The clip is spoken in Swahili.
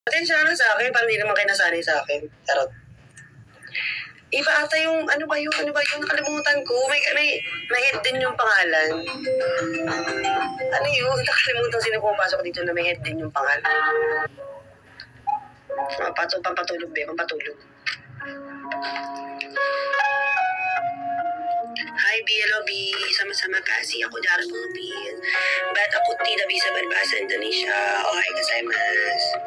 Pasensya na sa akin, parang hindi naman kayo nasanay sa akin. Charot. Iba ata yung, ano ba yung, nakalimutan ko. May head din yung pangalan. Ano yun? Nakalimutan sino pumapasok dito na may head din yung pangalan. Pampatulog, be. Pampatulog. Hi, BLOB. Sama-sama kasi ako dari mga bil. Ba't ako tidak bisa berbahasa Indonesia? Ohay gozaimasu.